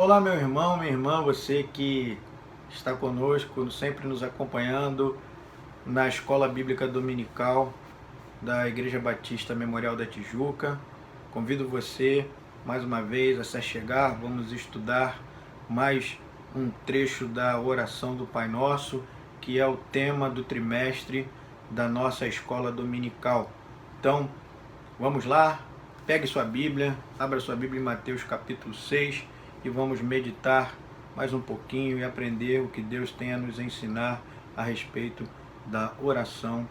Olá, meu irmão, minha irmã, você que está conosco, sempre nos acompanhando na Escola Bíblica Dominical da Igreja Batista Memorial da Tijuca. Convido você mais uma vez a se chegar. Vamos estudar mais um trecho da oração do Pai Nosso, que é o tema do trimestre da nossa escola dominical. Então, vamos lá, pegue sua Bíblia, abra sua Bíblia em Mateus capítulo 6 e vamos meditar mais um pouquinho e aprender o que Deus tem a nos ensinar a respeito da oração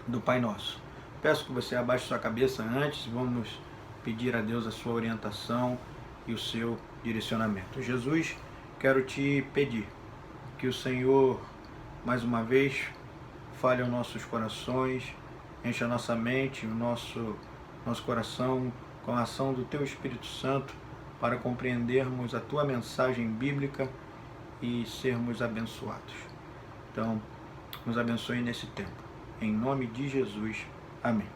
do Pai Nosso. Peço que você abaixe sua cabeça antes, vamos pedir a Deus a sua orientação e o seu direcionamento. Jesus, quero te pedir que o Senhor, mais uma vez, fale aos nossos corações, encha a nossa mente, o nosso coração com a ação do Teu Espírito Santo, para compreendermos a Tua mensagem bíblica e sermos abençoados. Então, nos abençoe nesse tempo. Em nome de Jesus. Amém.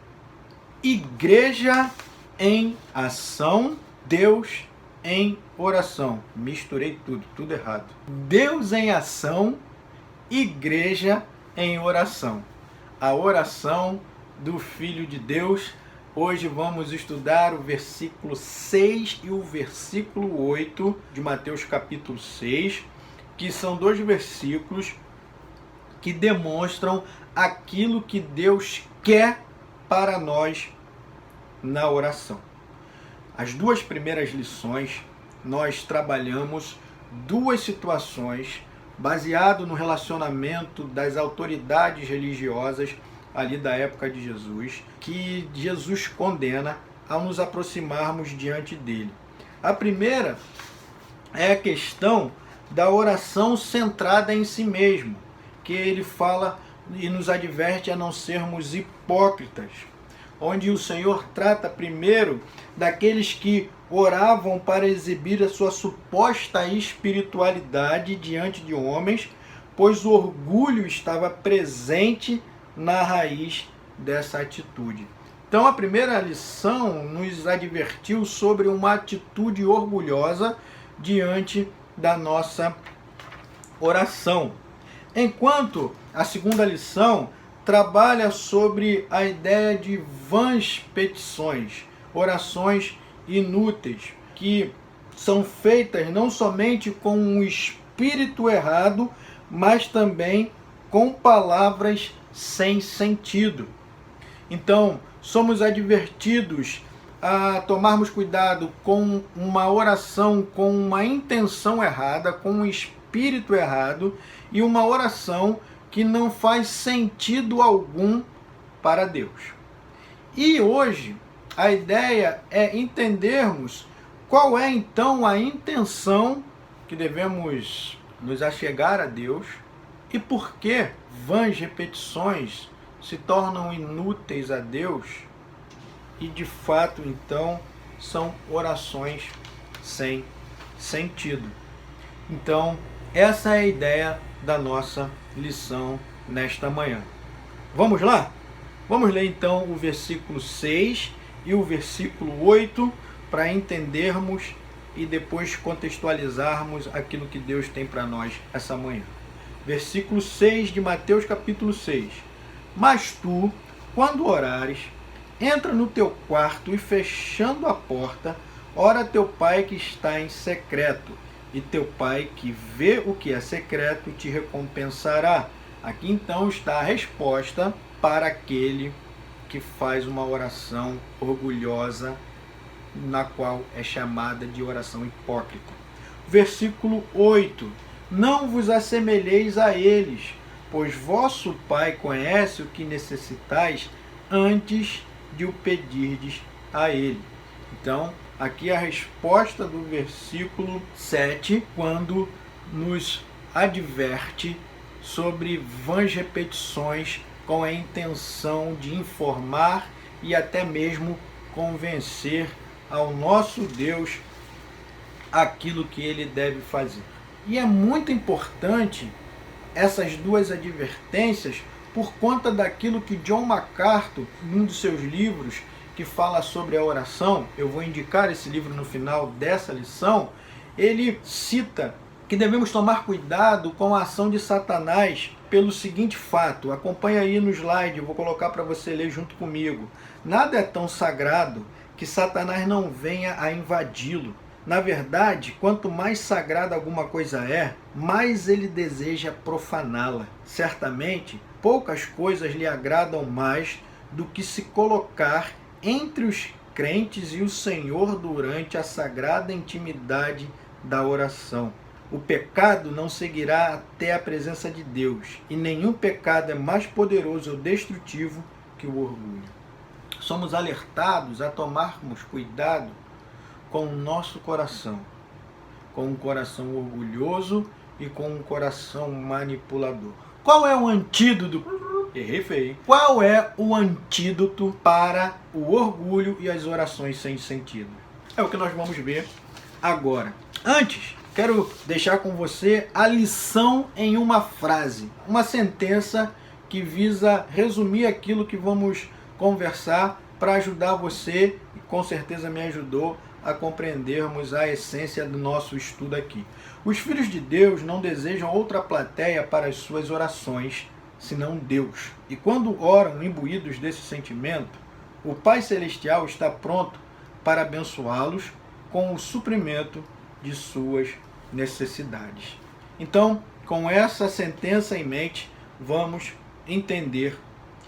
Igreja em ação, Deus em oração. Misturei tudo errado. Deus em ação, igreja em oração. A oração do Filho de Deus. Hoje vamos estudar o versículo 6 e o versículo 8 de Mateus capítulo 6, que são dois versículos que demonstram aquilo que Deus quer para nós na oração. As duas primeiras lições, nós trabalhamos duas situações baseado no relacionamento das autoridades religiosas ali da época de Jesus, que Jesus condena ao nos aproximarmos diante dele. A primeira é a questão da oração centrada em si mesmo, que ele fala e nos adverte a não sermos hipócritas, onde o Senhor trata primeiro daqueles que oravam para exibir a sua suposta espiritualidade diante de homens, pois o orgulho estava presente na raiz dessa atitude. Então a primeira lição nos advertiu sobre uma atitude orgulhosa diante da nossa oração. Enquanto a segunda lição trabalha sobre a ideia de vãs petições, orações inúteis, que são feitas não somente com um espírito errado, mas também com palavras sem sentido. Então, somos advertidos a tomarmos cuidado com uma oração com uma intenção errada, com um espírito errado e uma oração que não faz sentido algum para Deus. E hoje, a ideia é entendermos qual é então a intenção que devemos nos achegar a Deus e por que vãs repetições se tornam inúteis a Deus e de fato então são orações sem sentido. Então essa é a ideia da nossa lição nesta manhã. Vamos lá? Vamos ler então o versículo 6 e o versículo 8 para entendermos e depois contextualizarmos aquilo que Deus tem para nós essa manhã. Versículo 6 de Mateus capítulo 6. Mas tu, quando orares, entra no teu quarto e fechando a porta, ora a teu pai que está em secreto, e teu pai que vê o que é secreto te recompensará. Aqui então está a resposta para aquele que faz uma oração orgulhosa, na qual é chamada de oração hipócrita. Versículo 8. Não vos assemelheis a eles, pois vosso Pai conhece o que necessitais antes de o pedirdes a Ele. Então, aqui a resposta do versículo 7, quando nos adverte sobre vãs repetições com a intenção de informar e até mesmo convencer ao nosso Deus aquilo que Ele deve fazer. E é muito importante essas duas advertências por conta daquilo que John MacArthur, em um dos seus livros, que fala sobre a oração, eu vou indicar esse livro no final dessa lição, ele cita que devemos tomar cuidado com a ação de Satanás pelo seguinte fato. Acompanha aí no slide, eu vou colocar para você ler junto comigo. Nada é tão sagrado que Satanás não venha a invadi-lo. Na verdade, quanto mais sagrada alguma coisa é, mais ele deseja profaná-la. Certamente, poucas coisas lhe agradam mais do que se colocar entre os crentes e o Senhor durante a sagrada intimidade da oração. O pecado não seguirá até a presença de Deus, e nenhum pecado é mais poderoso ou destrutivo que o orgulho. Somos alertados a tomarmos cuidado com o nosso coração, com um coração orgulhoso e com um coração manipulador. Qual é o antídoto? Errei feio. Qual é o antídoto para o orgulho e as orações sem sentido? É o que nós vamos ver agora. Antes, quero deixar com você a lição em uma frase, uma sentença que visa resumir aquilo que vamos conversar para ajudar você, e com certeza me ajudou a compreendermos a essência do nosso estudo aqui. Os filhos de Deus não desejam outra plateia para as suas orações, senão Deus. E quando oram imbuídos desse sentimento, o Pai Celestial está pronto para abençoá-los com o suprimento de suas necessidades. Então, com essa sentença em mente, vamos entender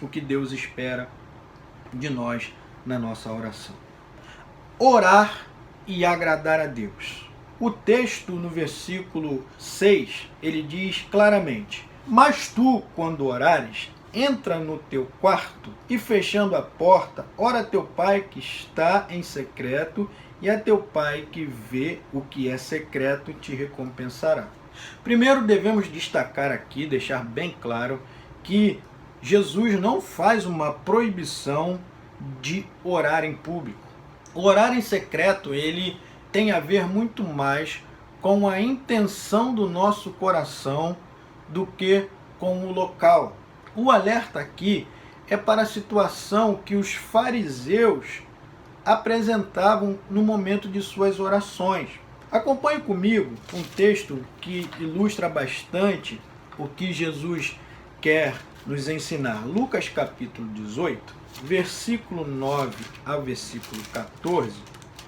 o que Deus espera de nós na nossa oração. Orar e agradar a Deus. O texto no versículo 6, ele diz claramente: mas tu, quando orares, entra no teu quarto e, fechando a porta, ora a teu pai que está em secreto, e a teu pai que vê o que é secreto te recompensará. Primeiro devemos destacar aqui, deixar bem claro, que Jesus não faz uma proibição de orar em público. O orar em secreto, ele tem a ver muito mais com a intenção do nosso coração do que com o local. O alerta aqui é para a situação que os fariseus apresentavam no momento de suas orações. Acompanhe comigo um texto que ilustra bastante o que Jesus quer nos ensinar. Lucas capítulo 18, versículo 9 ao versículo 14,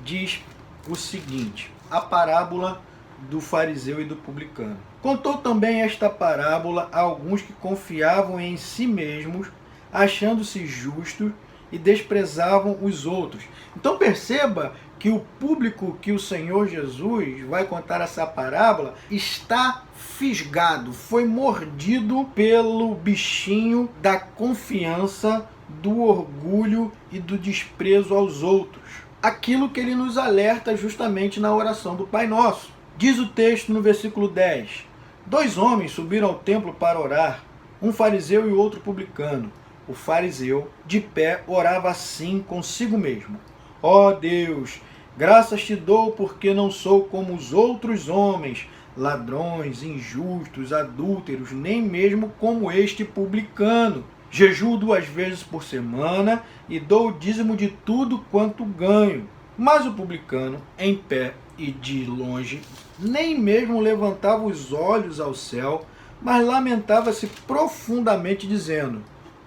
diz o seguinte: a parábola do fariseu e do publicano. Contou também esta parábola a alguns que confiavam em si mesmos, achando-se justos, e desprezavam os outros. Então perceba que o público que o Senhor Jesus vai contar essa parábola está fisgado, foi mordido pelo bichinho da confiança, do orgulho e do desprezo aos outros. Aquilo que ele nos alerta justamente na oração do Pai Nosso. Diz o texto no versículo 10: 2 homens subiram ao templo para orar, um fariseu e outro publicano. O fariseu, de pé, orava assim consigo mesmo: ó Deus, graças te dou porque não sou como os outros homens, ladrões, injustos, adúlteros, nem mesmo como este publicano. Jejuo 2 vezes por semana e dou o dízimo de tudo quanto ganho. Mas o publicano, em pé e de longe, nem mesmo levantava os olhos ao céu, mas lamentava-se profundamente, dizendo: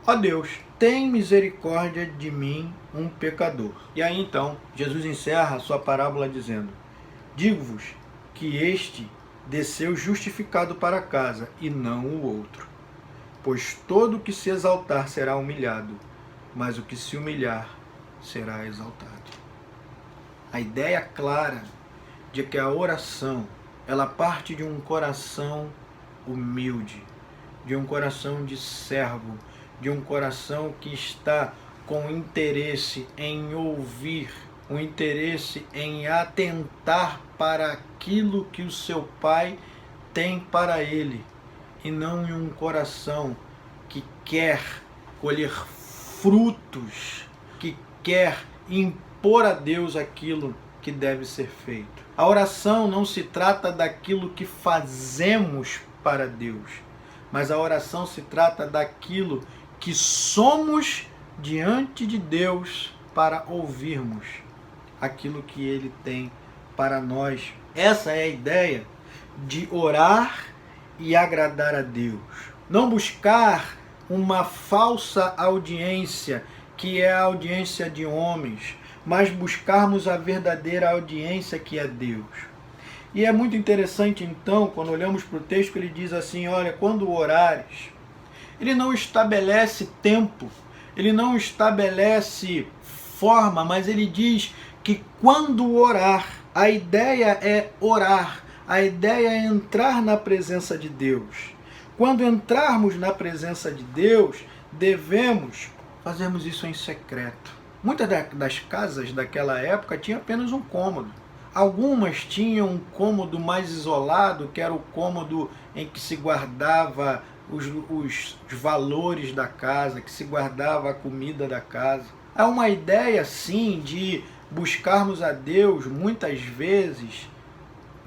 ó Deus, tem misericórdia de mim, um pecador. E aí então, Jesus encerra a sua parábola dizendo: digo-vos que este desceu justificado para casa, e não o outro. Pois todo o que se exaltar será humilhado, mas o que se humilhar será exaltado. A ideia clara de que a oração, ela parte de um coração humilde, de um coração de servo, de um coração que está com interesse em ouvir, um interesse em atentar para aquilo que o seu Pai tem para ele, e não em um coração que quer colher frutos, que quer impor a Deus aquilo que deve ser feito. A oração não se trata daquilo que fazemos para Deus, mas a oração se trata daquilo que somos diante de Deus para ouvirmos aquilo que Ele tem para nós Essa é a ideia de orar e agradar a Deus. Não buscar uma falsa audiência, que é a audiência de homens, mas buscarmos a verdadeira audiência, que é Deus. E é muito interessante, então, quando olhamos para o texto, ele diz assim, olha, quando orares, ele não estabelece tempo, ele não estabelece forma, mas ele diz que quando orar, a ideia é orar, a ideia é entrar na presença de Deus. Quando entrarmos na presença de Deus, devemos fazermos isso em secreto. Muitas das casas daquela época tinham apenas um cômodo. Algumas tinham um cômodo mais isolado, que era o cômodo em que se guardava os valores da casa, que se guardava a comida da casa. Há uma ideia, sim, de buscarmos a Deus, muitas vezes,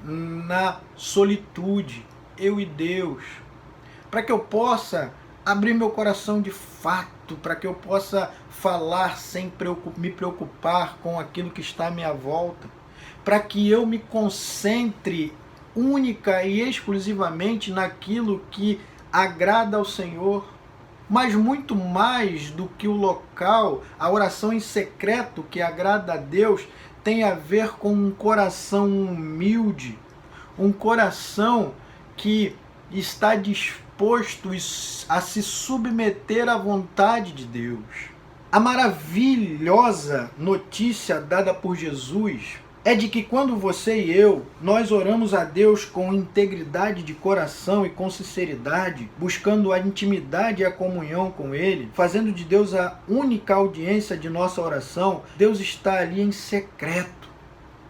na solitude, eu e Deus, para que eu possa abrir meu coração de fato, para que eu possa falar sem me preocupar com aquilo que está à minha volta, para que eu me concentre única e exclusivamente naquilo que agrada ao Senhor. Mas muito mais do que o local, a oração em secreto que agrada a Deus tem a ver com um coração humilde, um coração que está disposto a se submeter à vontade de Deus. A maravilhosa notícia dada por Jesus é de que quando você e eu, nós oramos a Deus com integridade de coração e com sinceridade, buscando a intimidade e a comunhão com Ele, fazendo de Deus a única audiência de nossa oração, Deus está ali em secreto.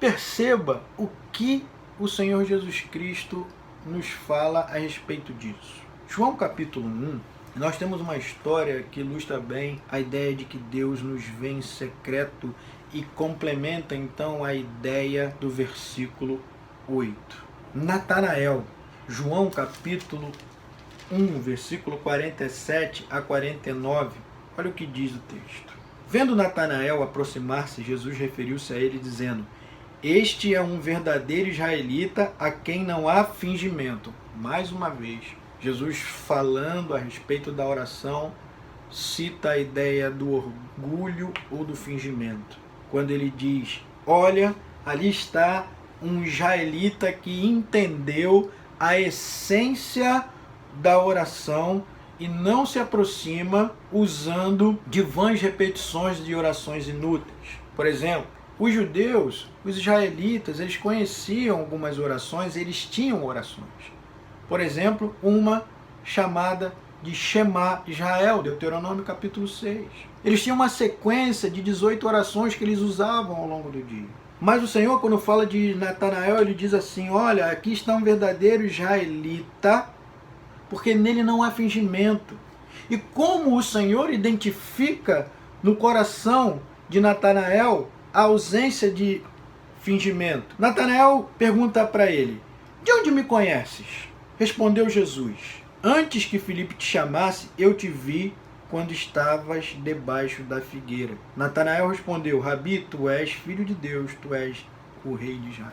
Perceba o que o Senhor Jesus Cristo nos fala a respeito disso. João capítulo 1, nós temos uma história que ilustra bem a ideia de que Deus nos vê em secreto e complementa então a ideia do versículo 8. Natanael, João capítulo 1, versículo 47 a 49, olha o que diz o texto. Vendo Natanael aproximar-se, Jesus referiu-se a ele dizendo, este é um verdadeiro israelita a quem não há fingimento. Mais uma vez, Jesus falando a respeito da oração, cita a ideia do orgulho ou do fingimento. Quando ele diz, olha, ali está um israelita que entendeu a essência da oração e não se aproxima usando de vãs repetições de orações inúteis. Por exemplo, os judeus, os israelitas, eles conheciam algumas orações, eles tinham orações. Por exemplo, uma chamada de Shema Israel, Deuteronômio capítulo 6. Eles tinham uma sequência de 18 orações que eles usavam ao longo do dia. Mas o Senhor, quando fala de Natanael, ele diz assim, olha, aqui está um verdadeiro israelita, porque nele não há fingimento. E como o Senhor identifica no coração de Natanael a ausência de fingimento? Natanael pergunta para ele, de onde me conheces? Respondeu Jesus, antes que Filipe te chamasse, eu te vi quando estavas debaixo da figueira. Natanael respondeu, Rabi, tu és filho de Deus, tu és o rei de Israel.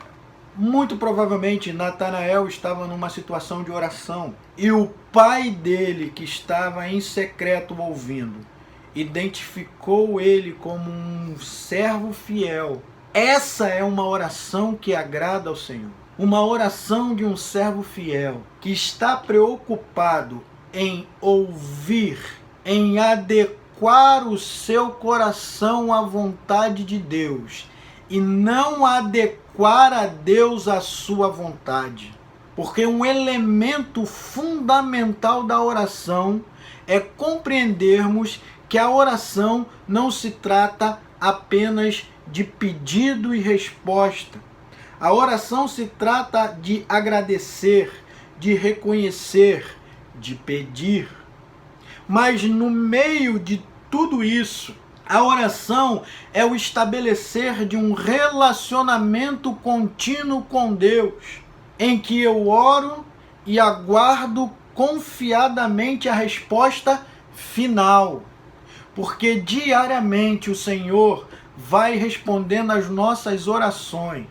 Muito provavelmente Natanael estava numa situação de oração e o pai dele, que estava em secreto ouvindo, identificou ele como um servo fiel. Essa é uma oração que agrada ao Senhor. Uma oração de um servo fiel que está preocupado em ouvir, em adequar o seu coração à vontade de Deus e não adequar a Deus à sua vontade. Porque um elemento fundamental da oração é compreendermos que a oração não se trata apenas de pedido e resposta. A oração se trata de agradecer, de reconhecer, de pedir. Mas no meio de tudo isso, a oração é o estabelecer de um relacionamento contínuo com Deus, em que eu oro e aguardo confiadamente a resposta final. Porque diariamente o Senhor vai respondendo às nossas orações.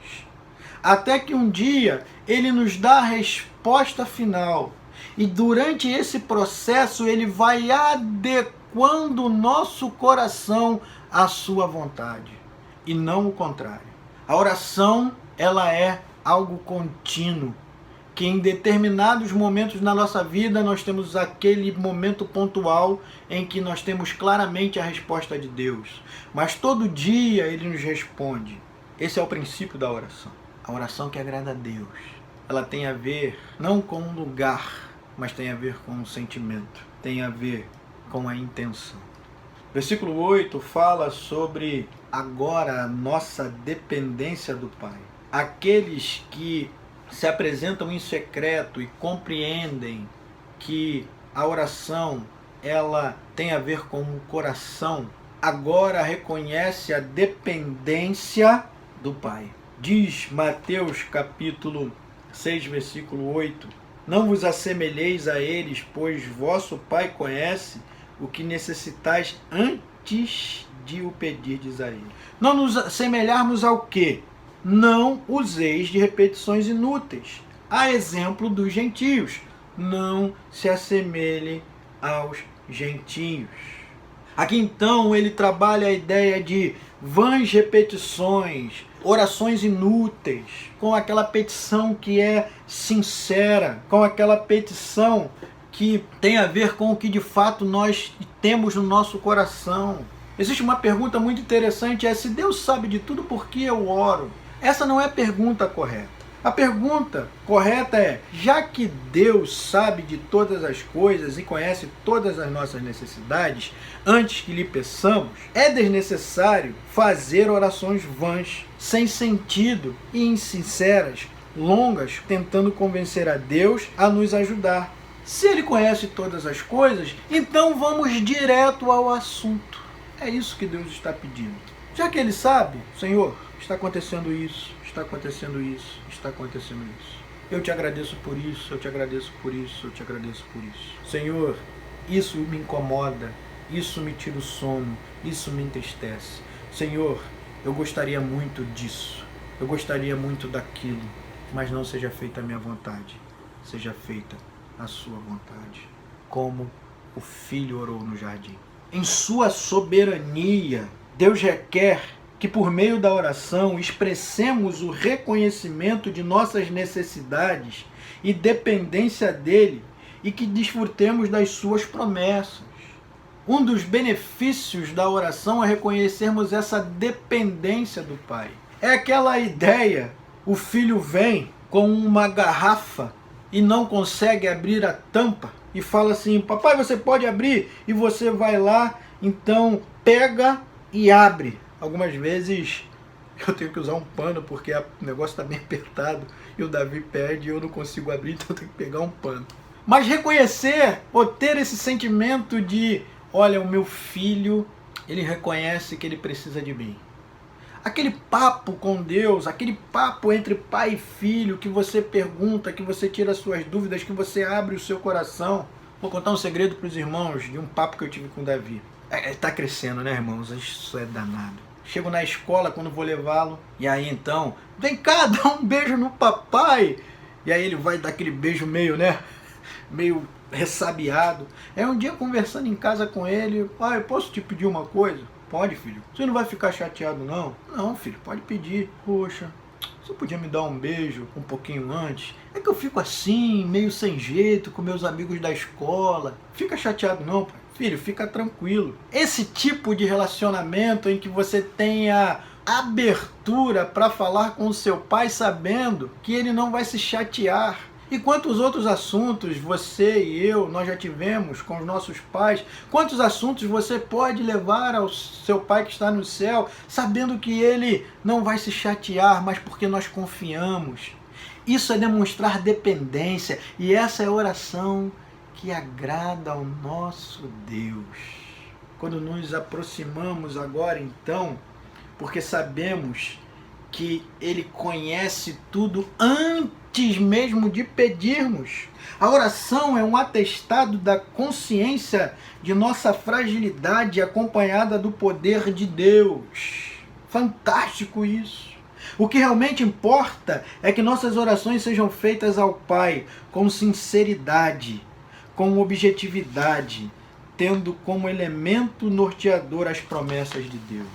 até que um dia ele nos dá a resposta final. E durante esse processo ele vai adequando o nosso coração à sua vontade, e não o contrário. A oração, ela é algo contínuo, que em determinados momentos na nossa vida nós temos aquele momento pontual em que nós temos claramente a resposta de Deus. Mas todo dia Ele nos responde. Esse é o princípio da oração. A oração que agrada a Deus. Ela tem a ver não com um lugar, mas tem a ver com um sentimento. Tem a ver com a intenção. Versículo 8 fala sobre agora a nossa dependência do Pai. Aqueles que se apresentam em secreto e compreendem que a oração ela tem a ver com o coração, agora reconhece a dependência do Pai. Diz Mateus capítulo 6, versículo 8: não vos assemelheis a eles, pois vosso Pai conhece o que necessitais antes de o pedirdes a Ele. Não nos assemelharmos ao quê? Não useis de repetições inúteis. A exemplo dos gentios. Não se assemelhem aos gentios. Aqui então ele trabalha a ideia de vãs repetições, orações inúteis, com aquela petição que é sincera, com aquela petição que tem a ver com o que de fato nós temos no nosso coração. Existe uma pergunta muito interessante, se Deus sabe de tudo, por que eu oro? Essa não é a pergunta correta. A pergunta correta é, já que Deus sabe de todas as coisas e conhece todas as nossas necessidades, antes que lhe peçamos, é desnecessário fazer orações vãs, sem sentido e insinceras, longas, tentando convencer a Deus a nos ajudar. Se Ele conhece todas as coisas, então vamos direto ao assunto. É isso que Deus está pedindo. Já que Ele sabe, Senhor, está acontecendo isso, está acontecendo isso, está acontecendo isso. Eu te agradeço por isso, eu te agradeço por isso, eu te agradeço por isso. Senhor, isso me incomoda, isso me tira o sono, isso me entristece. Senhor, eu gostaria muito disso, eu gostaria muito daquilo, mas não seja feita a minha vontade, seja feita a sua vontade. Como o filho orou no jardim. Em sua soberania, Deus requer que por meio da oração expressemos o reconhecimento de nossas necessidades e dependência dele e que desfrutemos das suas promessas. Um dos benefícios da oração é reconhecermos essa dependência do Pai. É aquela ideia, o filho vem com uma garrafa e não consegue abrir a tampa e fala assim, papai, você pode abrir? E você vai lá, então pega e abre. Algumas vezes eu tenho que usar um pano porque o negócio está bem apertado e o Davi pede e eu não consigo abrir, então eu tenho que pegar um pano. Mas reconhecer ou ter esse sentimento de, olha, o meu filho, ele reconhece que ele precisa de mim. Aquele papo com Deus, aquele papo entre pai e filho, que você pergunta, que você tira suas dúvidas, que você abre o seu coração. Vou contar um segredo para os irmãos de um papo que eu tive com o Davi. Está crescendo, né, irmãos? Isso é danado. Chego na escola quando vou levá-lo, e aí então, vem cá, dá um beijo no papai. E aí ele vai dar aquele beijo meio, né, meio ressabiado. Aí um dia conversando em casa com ele, pai, posso te pedir uma coisa? Pode, filho. Você não vai ficar chateado, não? Não, filho, pode pedir. Poxa, você podia me dar um beijo um pouquinho antes? É que eu fico assim, meio sem jeito com meus amigos da escola. Fica chateado não, pai. Filho, fica tranquilo. Esse tipo de relacionamento em que você tenha abertura para falar com o seu pai sabendo que ele não vai se chatear. E quantos outros assuntos você e eu, nós já tivemos com os nossos pais? Quantos assuntos você pode levar ao seu pai que está no céu, sabendo que ele não vai se chatear, mas porque nós confiamos? Isso é demonstrar dependência, e essa é a oração que agrada ao nosso Deus. Quando nos aproximamos agora, então, porque sabemos que Ele conhece tudo antes mesmo de pedirmos. A oração é um atestado da consciência de nossa fragilidade acompanhada do poder de Deus. Fantástico isso! O que realmente importa é que nossas orações sejam feitas ao Pai com sinceridade, com objetividade, tendo como elemento norteador as promessas de Deus.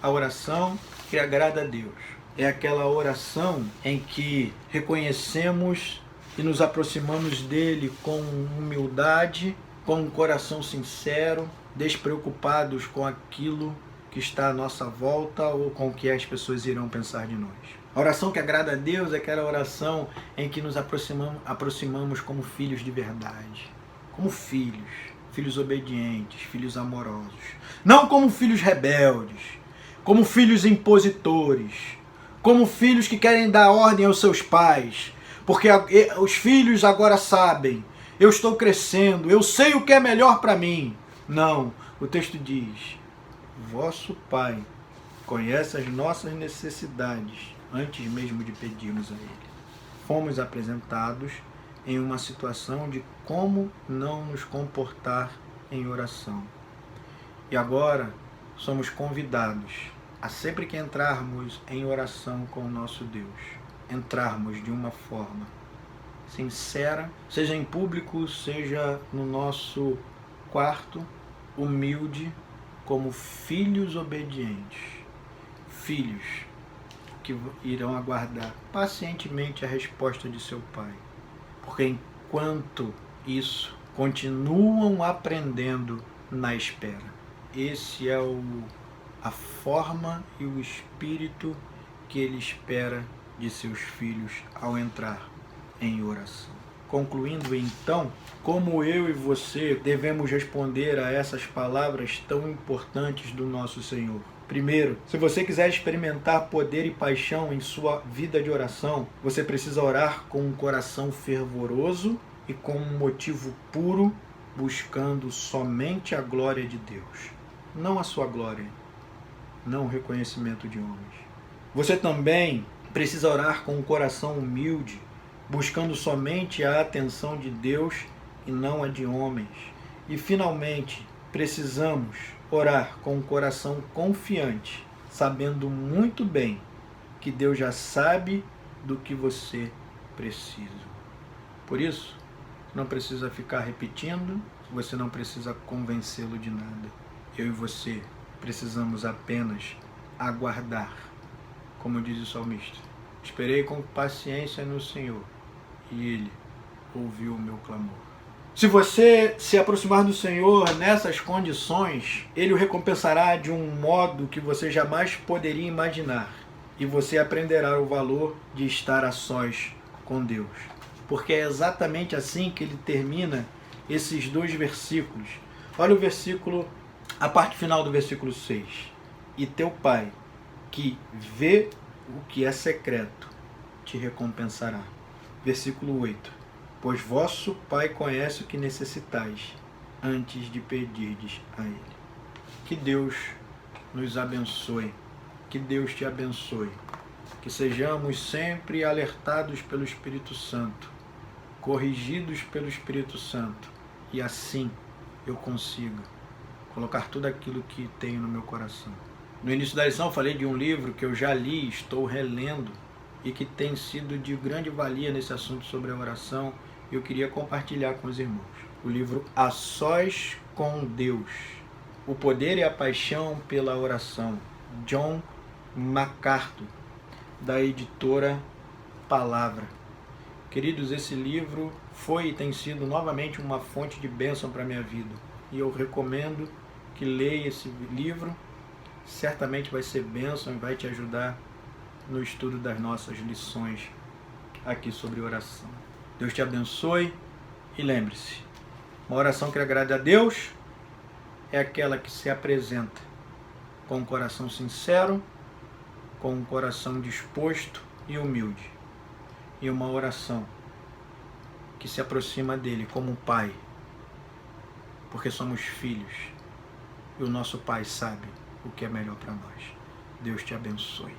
A oração que agrada a Deus é aquela oração em que reconhecemos e nos aproximamos dele com humildade, com um coração sincero, despreocupados com aquilo que está à nossa volta ou com o que as pessoas irão pensar de nós. A oração que agrada a Deus é aquela oração em que nos aproximamos como filhos de verdade, como filhos obedientes, filhos amorosos, não como filhos rebeldes, como filhos impositores, como filhos que querem dar ordem aos seus pais, porque os filhos agora sabem, eu estou crescendo, eu sei o que é melhor para mim. Não, o texto diz, vosso Pai conhece as nossas necessidades antes mesmo de pedirmos a Ele. Fomos apresentados em uma situação de como não nos comportar em oração. E agora somos convidados a sempre que entrarmos em oração com o nosso Deus, entrarmos de uma forma sincera, seja em público, seja no nosso quarto, humilde, como filhos obedientes, filhos que irão aguardar pacientemente a resposta de seu Pai, porque enquanto isso, continuam aprendendo na espera. Esse é a forma e o espírito que Ele espera de seus filhos ao entrar em oração. Concluindo então, como eu e você devemos responder a essas palavras tão importantes do nosso Senhor? Primeiro, se você quiser experimentar poder e paixão em sua vida de oração, você precisa orar com um coração fervoroso e com um motivo puro, buscando somente a glória de Deus, não a sua glória, não o reconhecimento de homens. Você também precisa orar com um coração humilde, buscando somente a atenção de Deus e não a de homens. E finalmente, precisamos orar com um coração confiante, sabendo muito bem que Deus já sabe do que você precisa. Por isso, não precisa ficar repetindo, você não precisa convencê-lo de nada. Eu e você precisamos apenas aguardar, como diz o salmista. Esperei com paciência no Senhor, e Ele ouviu o meu clamor. Se você se aproximar do Senhor nessas condições, Ele o recompensará de um modo que você jamais poderia imaginar. E você aprenderá o valor de estar a sós com Deus. Porque é exatamente assim que ele termina esses dois versículos. Olha o versículo, a parte final do versículo 6. E teu Pai, que vê o que é secreto, te recompensará. Versículo 8. Pois vosso Pai conhece o que necessitais, antes de pedirdes a Ele. Que Deus nos abençoe, que Deus te abençoe, que sejamos sempre alertados pelo Espírito Santo, corrigidos pelo Espírito Santo, e assim eu consiga colocar tudo aquilo que tenho no meu coração. No início da lição eu falei de um livro que eu já li, estou relendo, e que tem sido de grande valia nesse assunto sobre a oração, e eu queria compartilhar com os irmãos. O livro A Sós com Deus, o poder e a paixão pela oração, John MacArthur, da editora Palavra. Queridos, esse livro foi e tem sido novamente uma fonte de bênção para a minha vida, e eu recomendo que leia esse livro. Certamente vai ser bênção e vai te ajudar no estudo das nossas lições aqui sobre oração. Deus te abençoe e lembre-se, uma oração que agrada a Deus é aquela que se apresenta com um coração sincero, com um coração disposto e humilde. E uma oração que se aproxima dele como um pai, porque somos filhos e o nosso Pai sabe o que é melhor para nós. Deus te abençoe.